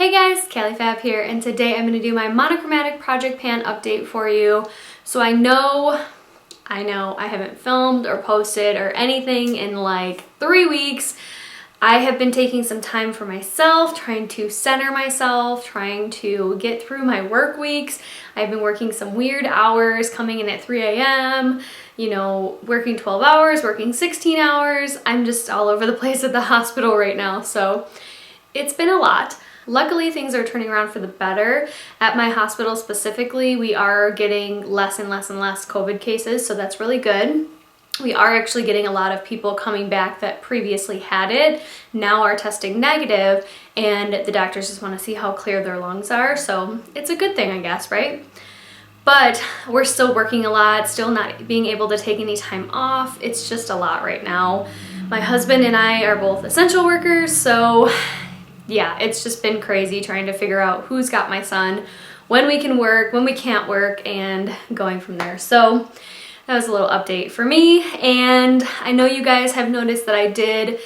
Hey guys, Callie Fab here, and today I'm going to do my Monochromatic Project Pan update for you. So I know I haven't filmed or posted or anything in like 3 weeks. I have been taking some time for myself, trying to center myself, trying to get through my work weeks. I've been working some weird hours, coming in at 3 a.m., you know, working 12 hours, working 16 hours. I'm just all over the place at the hospital right now, so it's been a lot. Luckily, things are turning around for the better. At my hospital specifically, we are getting less and less and less COVID cases, so that's really good. We are actually getting a lot of people coming back that previously had it, now are testing negative, and the doctors just want to see how clear their lungs are, so it's a good thing, I guess, right? But we're still working a lot, still not being able to take any time off. It's just a lot right now. My husband and I are both essential workers, so yeah, it's just been crazy trying to figure out who's got my son, when we can work, when we can't work, and going from there. So that was a little update for me, and I know you guys have noticed that I did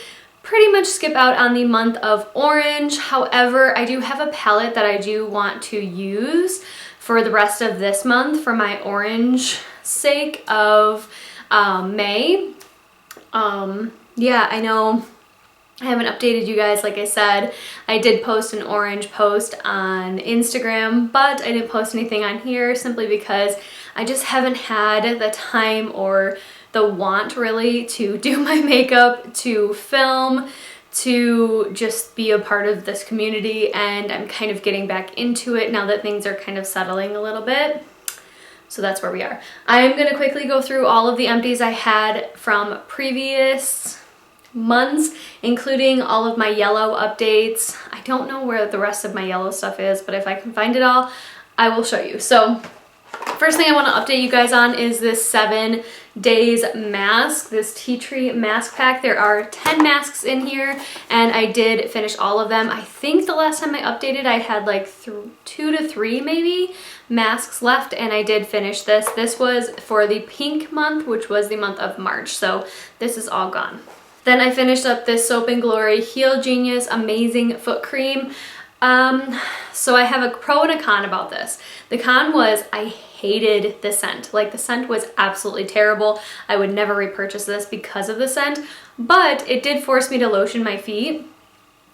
pretty much skip out on the month of orange. However, I do have a palette that I do want to use for the rest of this month for my orange sake of May. Yeah, I know I haven't updated you guys, like I said. I did post an orange post on Instagram, but I didn't post anything on here simply because I just haven't had the time or the want really to do my makeup, to film, to just be a part of this community, and I'm kind of getting back into it now that things are kind of settling a little bit. So that's where we are. I'm gonna quickly go through all of the empties I had from previous months, including all of my yellow updates. I don't know where the rest of my yellow stuff is, but if I can find it all, I will show you. So first thing I want to update you guys on is this 7 days mask, this tea tree mask pack. There are 10 masks in here, and I did finish all of them. I think the last time I updated, I had like 2 to 3 maybe masks left, and I did finish this. This was for the pink month, which was the month of March, so this is all gone. Then I finished up this Soap & Glory Heal Genius Amazing Foot Cream. So I have a pro and a con about this. The con was I hated the scent. Like, the scent was absolutely terrible. I would never repurchase this because of the scent, but it did force me to lotion my feet.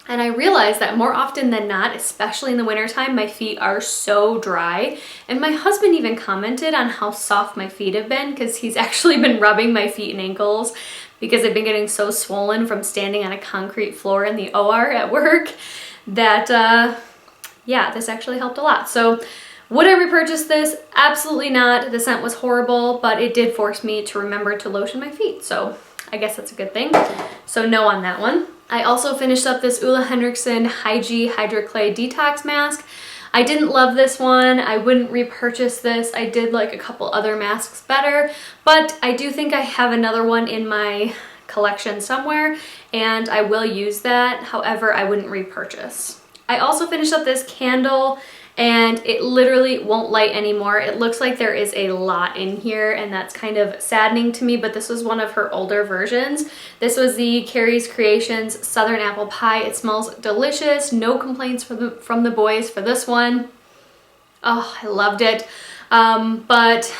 And I realized that more often than not, especially in the wintertime, my feet are so dry. And my husband even commented on how soft my feet have been because he's actually been rubbing my feet and ankles because I've been getting so swollen from standing on a concrete floor in the OR at work that, yeah, this actually helped a lot. So would I repurchase this? Absolutely not. The scent was horrible, but it did force me to remember to lotion my feet. So I guess that's a good thing. So no on that one. I also finished up this Ole Henriksen Hydra Clay Detox Mask. I didn't love this one. I wouldn't repurchase this. I did like a couple other masks better, but I do think I have another one in my collection somewhere, and I will use that. However, I wouldn't repurchase. I also finished up this candle, and it literally won't light anymore. It looks like there is a lot in here, and that's kind of saddening to me, but this was one of her older versions. This was the Carrie's Creations Southern Apple Pie. It smells delicious. No complaints from the boys for this one. Oh, I loved it. But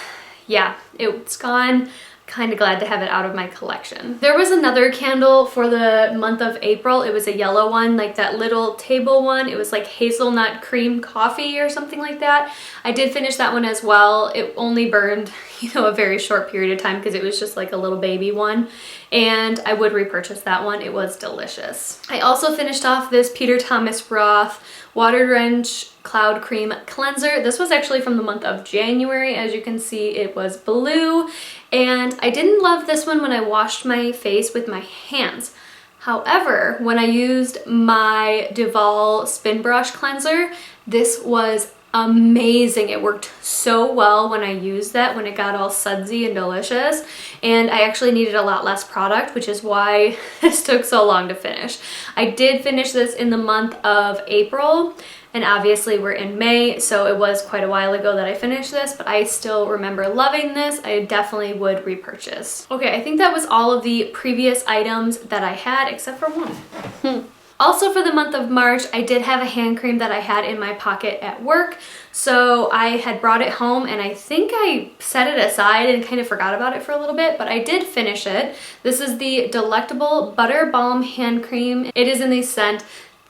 yeah, it's gone. Kind of glad to have it out of my collection. There was another candle for the month of April. It was a yellow one, like that little table one. It was like hazelnut cream coffee or something like that. I did finish that one as well. It only burned, you know, a very short period of time because it was just like a little baby one, and I would repurchase that one. It was delicious. I also finished off this Peter Thomas Roth Water Drench Cloud Cream Cleanser. This was actually from the month of January. As you can see, it was blue, and I didn't love this one when I washed my face with my hands. However, when I used my Duval Spin Brush Cleanser, this was amazing. It worked so well when I used that, when it got all sudsy and delicious, and I actually needed a lot less product, which is why this took so long to finish. I did finish this in the month of April, and obviously we're in May, so it was quite a while ago that I finished this, but I still remember loving this. I definitely would repurchase. Okay, I think that was all of the previous items that I had, except for one. Also for the month of March, I did have a hand cream that I had in my pocket at work. So I had brought it home and I think I set it aside and kind of forgot about it for a little bit, but I did finish it. This is the Delectable Butter Balm Hand Cream. It is in the scent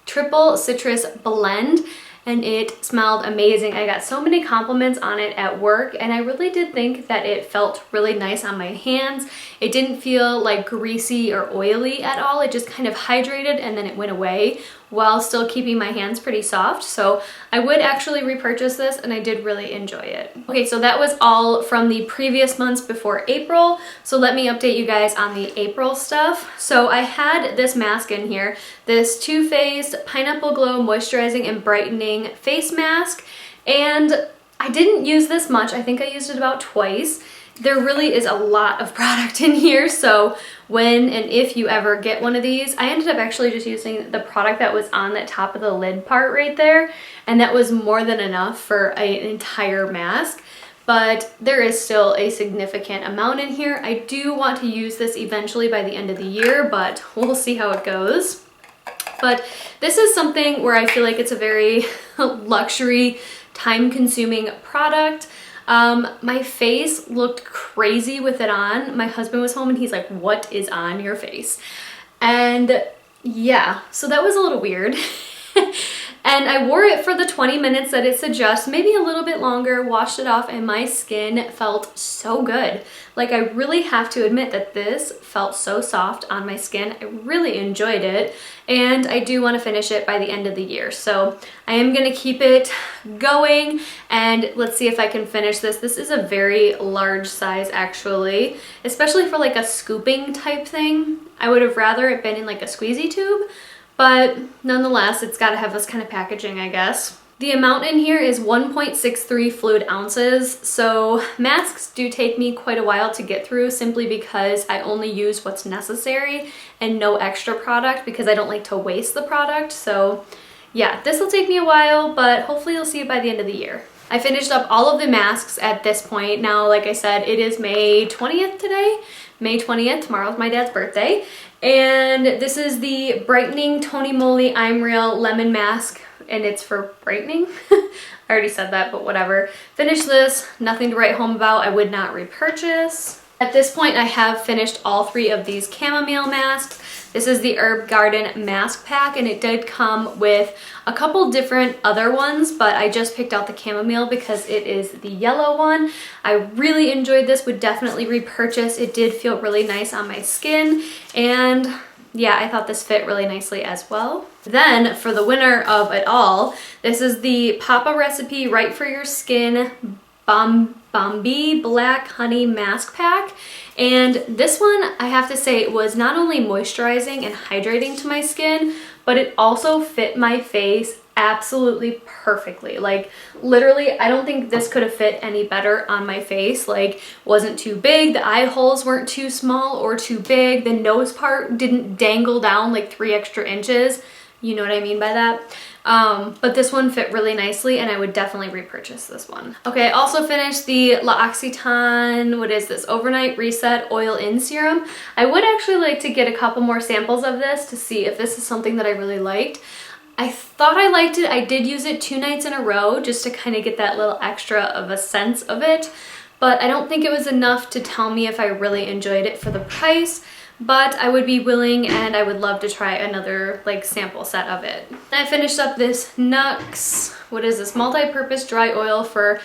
Triple Citrus Blend, and it smelled amazing. I got so many compliments on it at work, and I really did think that it felt really nice on my hands. It didn't feel like greasy or oily at all. It just kind of hydrated and then it went away while still keeping my hands pretty soft. So I would actually repurchase this, and I did really enjoy it. Okay, so that was all from the previous months before April. So let me update you guys on the April stuff. So I had this mask in here, this Too Faced Pineapple Glow Moisturizing and Brightening Face Mask, and I didn't use this much. I think I used it about twice. There really is a lot of product in here, so when and if you ever get one of these, I ended up actually just using the product that was on that top of the lid part right there, and that was more than enough for an entire mask. But there is still a significant amount in here. I do want to use this eventually by the end of the year, but we'll see how it goes. But this is something where I feel like it's a very luxury, time-consuming product. My face looked crazy with it on. My husband was home and he's like, "What is on your face?" And yeah, so that was a little weird. And I wore it for the 20 minutes that it suggests, maybe a little bit longer, washed it off, and my skin felt so good. Like, I really have to admit that this felt so soft on my skin. I really enjoyed it, and I do want to finish it by the end of the year. So I am going to keep it going, and let's see if I can finish this. This is a very large size, actually, especially for like a scooping type thing. I would have rather it been in like a squeezy tube, but nonetheless, it's got to have this kind of packaging, I guess. The amount in here is 1.63 fluid ounces, so masks do take me quite a while to get through simply because I only use what's necessary and no extra product because I don't like to waste the product. So yeah, this will take me a while, but hopefully you'll see it by the end of the year. I finished up all of the masks at this point. Now, like I said, it is May 20th today. May 20th, tomorrow's my dad's birthday. And this is the Brightening Tony Moly I'm Real Lemon Mask, and it's for brightening. I already said that, but whatever. Finished this, nothing to write home about. I would not repurchase. At this point, I have finished all 3 of these chamomile masks. This is the Herb Garden Mask Pack, and it did come with a couple different other ones, but I just picked out the chamomile because it is the yellow one. I really enjoyed this, would definitely repurchase. It did feel really nice on my skin, and yeah, I thought this fit really nicely as well. Then for the winner of it all, this is the Papa Recipe Right for Your Skin Bombi Black Honey Mask Pack. And this one, I have to say, was not only moisturizing and hydrating to my skin, but it also fit my face absolutely perfectly. Like, literally, I don't think this could have fit any better on my face. Like, wasn't too big, the eye holes weren't too small or too big, the nose part didn't dangle down like 3 extra inches. You know what I mean by that? But this one fit really nicely, and I would definitely repurchase this one. Okay, I also finished the L'Occitane, what is this, Overnight Reset Oil In Serum. I would actually like to get a couple more samples of this to see if this is something that I really liked. I thought I liked it. I did use it 2 nights in a row just to kind of get that little extra of a sense of it, but I don't think it was enough to tell me if I really enjoyed it for the price. But I would be willing, and I would love to try another like sample set of it. I finished up this NUX, what is this, multi-purpose dry oil for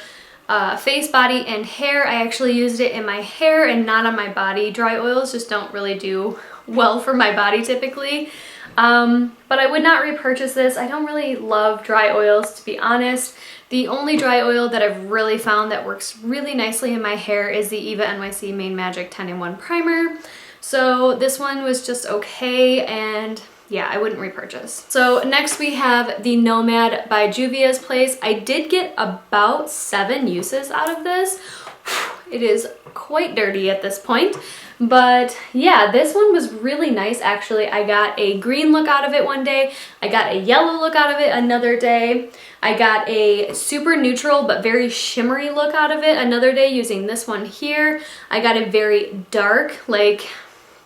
face, body, and hair. I actually used it in my hair and not on my body. Dry oils just don't really do well for my body typically. But I would not repurchase this. I don't really love dry oils, to be honest. The only dry oil that I've really found that works really nicely in my hair is the Eva NYC Main Magic 10-in-1 Primer. So this one was just okay, and yeah, I wouldn't repurchase. So next we have the Nomad by Juvia's Place. I did get about 7 uses out of this. It is quite dirty at this point, but yeah, this one was really nice actually. I got a green look out of it one day, I got a yellow look out of it another day, I got a super neutral but very shimmery look out of it another day using this one here. I got a very dark, like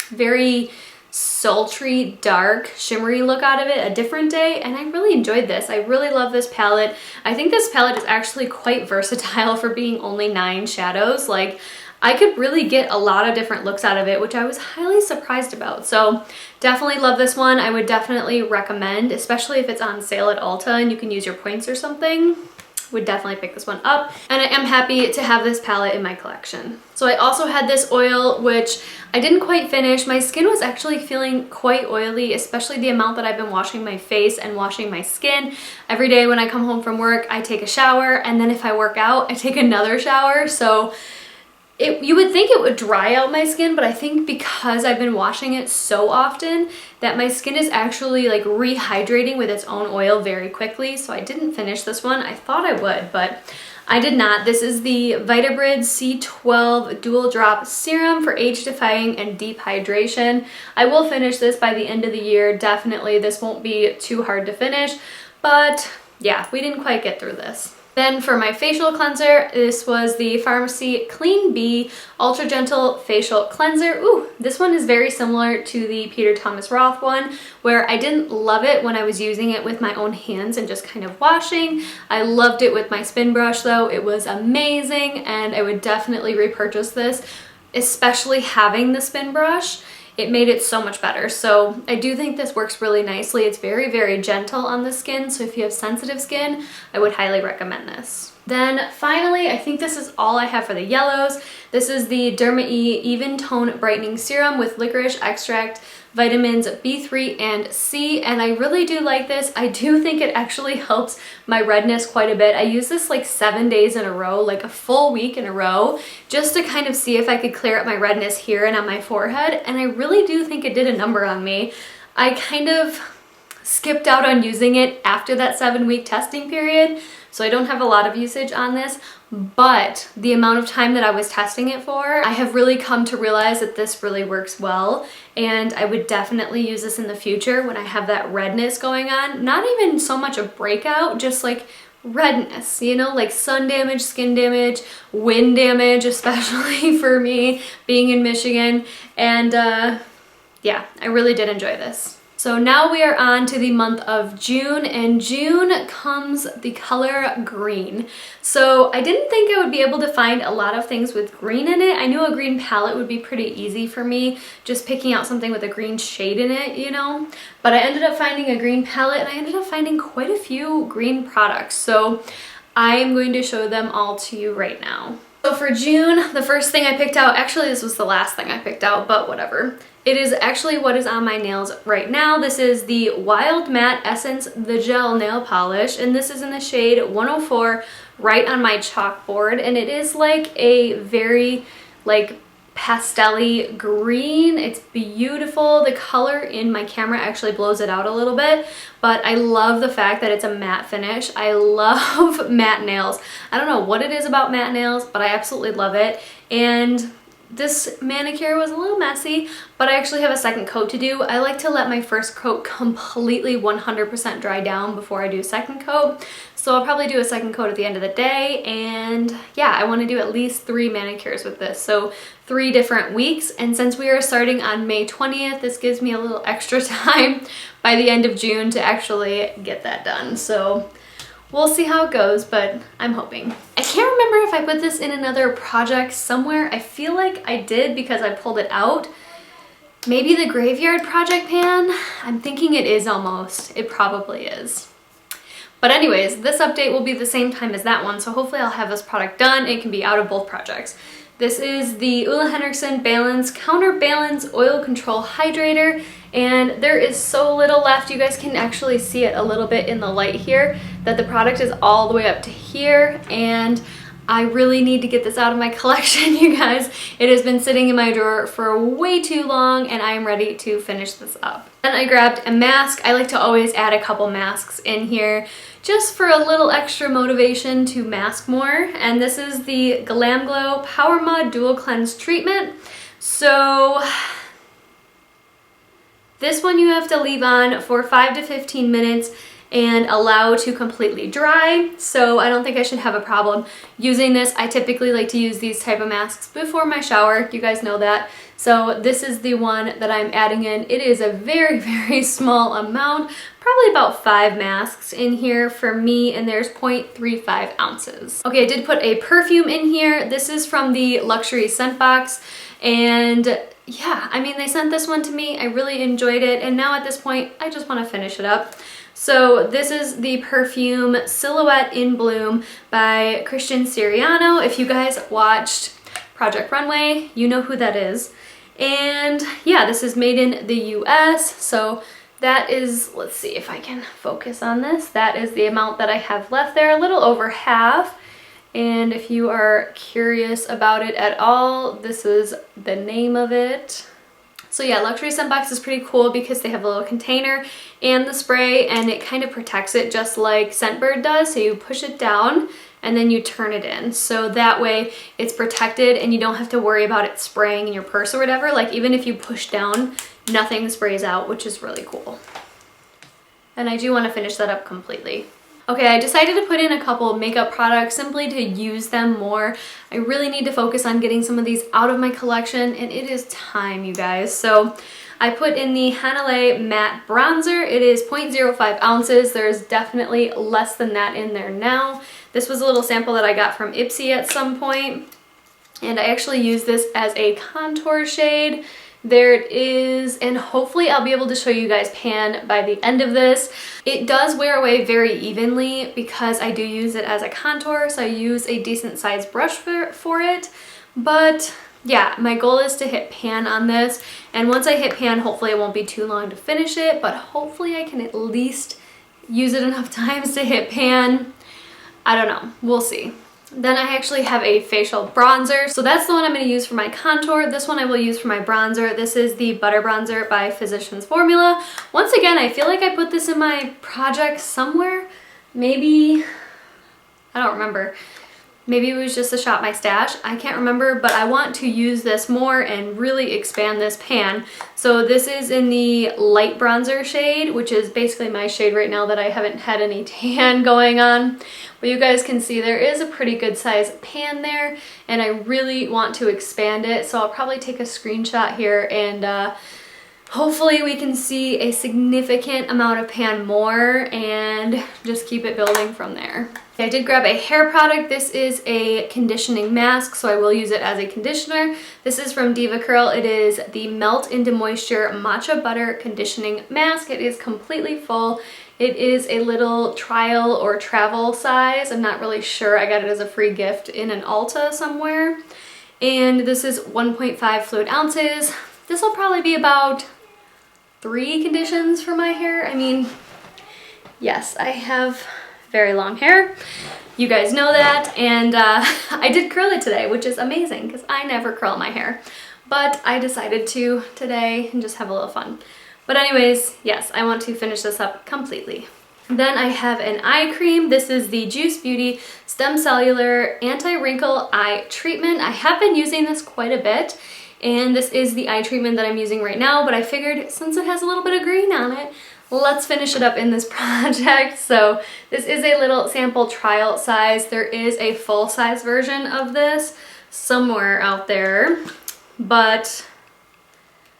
very sultry, dark, shimmery look out of it a different day, and I really enjoyed this. I really love this palette. I think this palette is actually quite versatile for being only 9 shadows. Like, I could really get a lot of different looks out of it, which I was highly surprised about. So definitely love this one. I would definitely recommend, especially if it's on sale at Ulta and you can use your points or something. Would definitely pick this one up, and I am happy to have this palette in my collection. So I also had this oil, which I didn't quite finish. My skin was actually feeling quite oily, especially the amount that I've been washing my face and washing my skin. Every day when I come home from work, I take a shower, and then if I work out, I take another shower. So you would think it would dry out my skin, but I think because I've been washing it so often that my skin is actually like rehydrating with its own oil very quickly. So I didn't finish this one. I thought I would, but I did not. This is the Vitabrid C12 Dual Drop Serum for age defying and deep hydration. I will finish this by the end of the year. Definitely, this won't be too hard to finish, but yeah, we didn't quite get through this. Then for my facial cleanser, this was the Pharmacy Clean Bee Ultra Gentle Facial Cleanser. Ooh, this one is very similar to the Peter Thomas Roth one, where I didn't love it when I was using it with my own hands and just kind of washing. I loved it with my spin brush though. It was amazing, and I would definitely repurchase this, especially having the spin brush. It made it so much better. So I do think this works really nicely. It's very, very gentle on the skin. So if you have sensitive skin, I would highly recommend this. Then finally, I think this is all I have for the yellows. This is the Derma E Even Tone Brightening Serum with licorice extract, vitamins B3 and C, and I really do like this. I do think it actually helps my redness quite a bit. I use this like 7 days in a row, like a full week in a row, just to kind of see if I could clear up my redness here and on my forehead, and I really do think it did a number on me. I kind of skipped out on using it after that 7-week testing period, so I don't have a lot of usage on this, but the amount of time that I was testing it for, I have really come to realize that this really works well, and I would definitely use this in the future when I have that redness going on. Not even so much a breakout, just like redness, you know, like sun damage, skin damage, wind damage, especially for me being in Michigan, and yeah, I really did enjoy this. So now we are on to the month of June, and June comes the color green. So I didn't think I would be able to find a lot of things with green in it. I knew a green palette would be pretty easy for me, just picking out something with a green shade in it, you know? But I ended up finding a green palette, and I ended up finding quite a few green products. So I am going to show them all to you right now. So for June, the first thing I picked out, actually this was the last thing I picked out, but whatever. It is actually what is on my nails right now. This is the Wild Matte Essence The Gel Nail Polish, and this is in the shade 104, right on my chalkboard, and it is like a very like pastel-y green. It's beautiful. The color in my camera actually blows it out a little bit, but I love the fact that it's a matte finish. I love matte nails. I don't know what it is about matte nails, but I absolutely love it. And this manicure was a little messy, but I actually have a second coat to do. I like to let my first coat completely 100% dry down before I do a second coat. So I'll probably do a second coat at the end of the day, and yeah, I want to do at least 3 manicures with this. So 3 different weeks, and since we are starting on May 20th, this gives me a little extra time by the end of June to actually get that done. So we'll see how it goes, but I'm hoping. I can't remember if I put this in another project somewhere. I feel like I did because I pulled it out. Maybe the Graveyard Project Pan? I'm thinking it is almost. It probably is. But anyways, this update will be the same time as that one, so hopefully I'll have this product done. It can be out of both projects. This is the Ole Henriksen Balance Counterbalance Oil Control Hydrator, and there is so little left. You guys can actually see it a little bit in the light here, that the product is all the way up to here, and I really need to get this out of my collection, you guys. It has been sitting in my drawer for way too long, and I am ready to finish this up. Then I grabbed a mask. I like to always add a couple masks in here just for a little extra motivation to mask more. And this is the GlamGlow Power Mud Dual Cleanse Treatment. So this one you have to leave on for 5 to 15 minutes and allow to completely dry. So I don't think I should have a problem using this. I typically like to use these type of masks before my shower. You guys know that. So this is the one that I'm adding in. It is a very, very small amount, probably about 5 masks in here for me, and there's 0.35 ounces. Okay, I did put a perfume in here. This is from the Luxury Scent Box, and yeah, I mean, they sent this one to me. I really enjoyed it, and now at this point, I just want to finish it up. So this is the perfume Silhouette in Bloom by Christian Siriano. If you guys watched Project Runway, you know who that is. And yeah, this is made in the US. So that is, let's see if I can focus on this. That is the amount that I have left there, a little over half. And if you are curious about it at all, this is the name of it. So yeah, Luxury Scent Box is pretty cool because they have a little container and the spray, and it kind of protects it just like Scentbird does. So you push it down and then you turn it in. So that way it's protected and you don't have to worry about it spraying in your purse or whatever. Like even if you push down, nothing sprays out, which is really cool. And I do want to finish that up completely. Okay, I decided to put in a couple of makeup products simply to use them more. I really need to focus on getting some of these out of my collection, and it is time, you guys. So I put in the Hanalei Matte Bronzer. It is 0.05 ounces. There's definitely less than that in there now. This was a little sample that I got from Ipsy at some point, and I actually use this as a contour shade. There it is, and hopefully I'll be able to show you guys pan by the end of this. It does wear away very evenly because I do use it as a contour, so I use a decent sized brush for it. But yeah, my goal is to hit pan on this, and once I hit pan, hopefully it won't be too long to finish it, but hopefully I can at least use it enough times to hit pan. I don't know, we'll see. Then I actually have a facial bronzer. So that's the one I'm going to use for my contour. This one I will use for my bronzer. This is the Butter Bronzer by Physicians Formula. Once again, I feel like I put this in my project somewhere. Maybe, I don't remember. Maybe it was just a Shop My Stash. I can't remember, but I want to use this more and really expand this pan. So this is in the light bronzer shade, which is basically my shade right now that I haven't had any tan going on. But you guys can see there is a pretty good size pan there, and I really want to expand it. So I'll probably take a screenshot here, and hopefully we can see a significant amount of pan more and just keep it building from there. I did grab a hair product. This is a conditioning mask, so I will use it as a conditioner. This is from Diva Curl. It is the Melt into Moisture Matcha Butter Conditioning Mask. It is completely full. It is a little trial or travel size. I'm not really sure. I got it as a free gift in an Ulta somewhere. And this is 1.5 fluid ounces. This will probably be about 3 conditions for my hair. I mean, yes, I have very long hair. You guys know that, and I did curl it today, which is amazing because I never curl my hair, but I decided to today and just have a little fun. But anyways, yes, I want to finish this up completely. Then I have an eye cream. This is the Juice Beauty Stem Cellular Anti-Wrinkle Eye Treatment. I have been using this quite a bit, and this is the eye treatment that I'm using right now, but I figured since it has a little bit of green on it, let's finish it up in this project. So this is a little sample trial size. There is a full-size version of this somewhere out there, but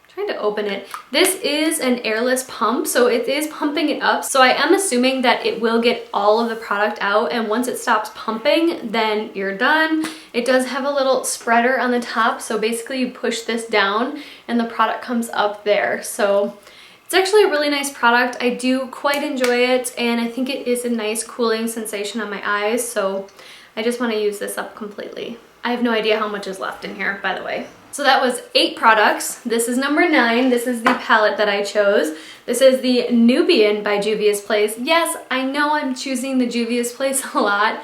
I'm trying to open it. This is an airless pump, so it is pumping it up. So I am assuming that it will get all of the product out, and once it stops pumping, then you're done. It does have a little spreader on the top, so basically you push this down and the product comes up there. So it's actually a really nice product. I do quite enjoy it, and I think it is a nice cooling sensation on my eyes, so I just want to use this up completely. I have no idea how much is left in here, by the way. So that was 8 products. This is number 9. This is the palette that I chose. This is the Nubian by Juvia's Place. Yes, I know I'm choosing the Juvia's Place a lot,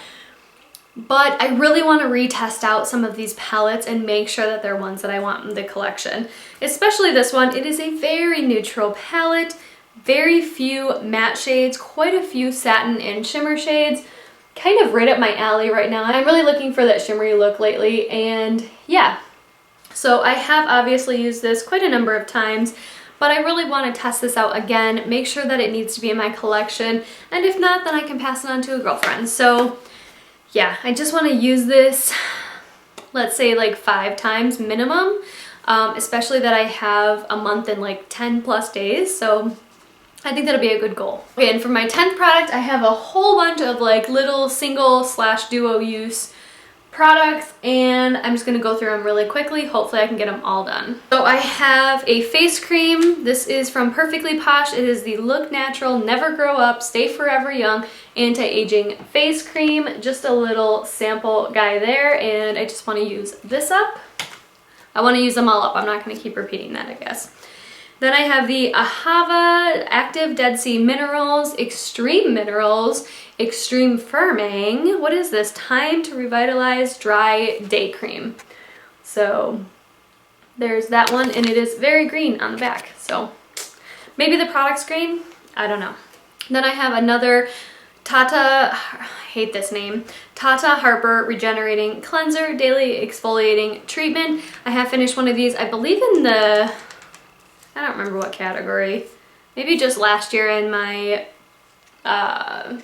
but I really want to retest out some of these palettes and make sure that they're ones that I want in the collection. Especially this one. It is a very neutral palette, very few matte shades, quite a few satin and shimmer shades. Kind of right up my alley right now. I'm really looking for that shimmery look lately, and yeah. So I have obviously used this quite a number of times, but I really want to test this out again, make sure that it needs to be in my collection, and if not, then I can pass it on to a girlfriend. So yeah, I just want to use this, let's say like 5 times minimum. especially that I have a month in like 10 plus days. So I think that'll be a good goal. Okay, and for my 10th product, I have a whole bunch of like little single/duo use products, and I'm just gonna go through them really quickly. Hopefully I can get them all done. So I have a face cream. This is from Perfectly Posh. It is the Look Natural, Never Grow Up, Stay Forever Young Anti-Aging Face Cream. Just a little sample guy there, and I just wanna use this up. I wanna use them all up. I'm not gonna keep repeating that, I guess. Then I have the Ahava Active Dead Sea Minerals, Extreme Firming. What is this? Time to Revitalize Dry Day Cream. So there's that one, and it is very green on the back. So maybe the product's green? I don't know. Then I have another Tata, I hate this name, Tata Harper Regenerating Cleanser Daily Exfoliating Treatment. I have finished one of these, I believe in the, I don't remember what category, maybe just last year in my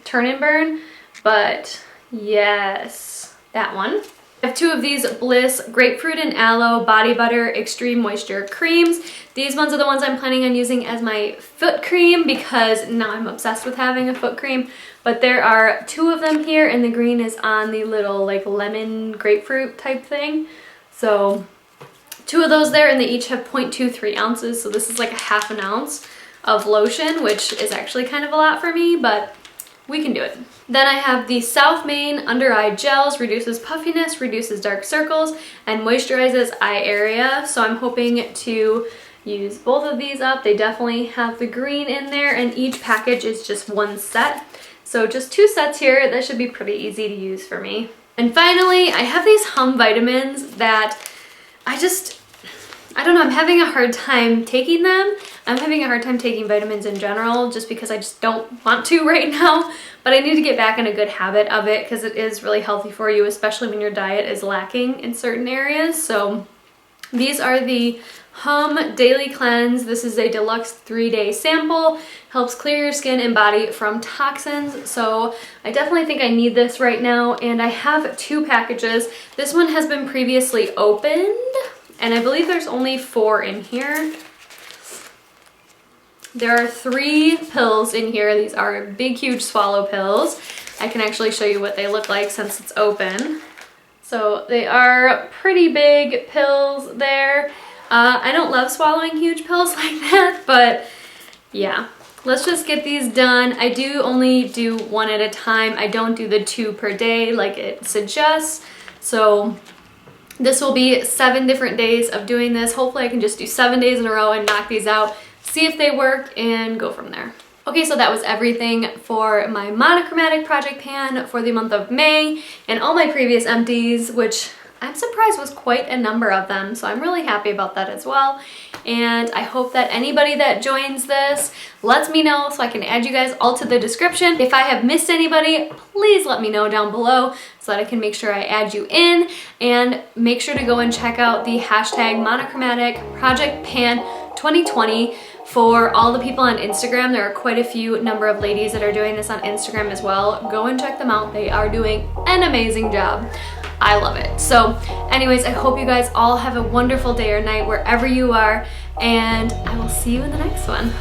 turn and burn, but yes, that one. I have two of these Bliss Grapefruit and Aloe Body Butter Extreme Moisture Creams. These ones are the ones I'm planning on using as my foot cream because now I'm obsessed with having a foot cream. But there are two of them here, and the green is on the little like lemon grapefruit type thing. So two of those there, and they each have 0.23 ounces. So this is like a ½ an ounce of lotion, which is actually kind of a lot for me, but we can do it. Then I have the South Main Under Eye Gels, reduces puffiness, reduces dark circles, and moisturizes eye area. So I'm hoping to use both of these up. They definitely have the green in there, and each package is just one set. So just 2 sets here. That should be pretty easy to use for me. And finally, I have these Hum vitamins that I don't know, I'm having a hard time taking them. I'm having a hard time taking vitamins in general just because I just don't want to right now. But I need to get back in a good habit of it because it is really healthy for you, especially when your diet is lacking in certain areas. So these are the Hum Daily Cleanse. This is a deluxe 3-day sample. Helps clear your skin and body from toxins. So I definitely think I need this right now. And I have 2 packages. This one has been previously opened, and I believe there's only 4 in here. There are 3 pills in here. These are big, huge swallow pills. I can actually show you what they look like since it's open. So they are pretty big pills there. I don't love swallowing huge pills like that, but yeah. Let's just get these done. I do only do 1 at a time. I don't do the 2 per day like it suggests. So this will be 7 different days of doing this. Hopefully I can just do 7 days in a row and knock these out, see if they work, and go from there. Okay, so that was everything for my Monochromatic Project Pan for the month of May, and all my previous empties, which I'm surprised was quite a number of them, so I'm really happy about that as well. And I hope that anybody that joins this lets me know so I can add you guys all to the description. If I have missed anybody, please let me know down below so that I can make sure I add you in. And make sure to go and check out the hashtag Monochromatic Project Pan 2020 for all the people on Instagram. There are quite a few number of ladies that are doing this on Instagram as well. Go and check them out. They are doing an amazing job. I love it. So anyways, I hope you guys all have a wonderful day or night wherever you are, and I will see you in the next one.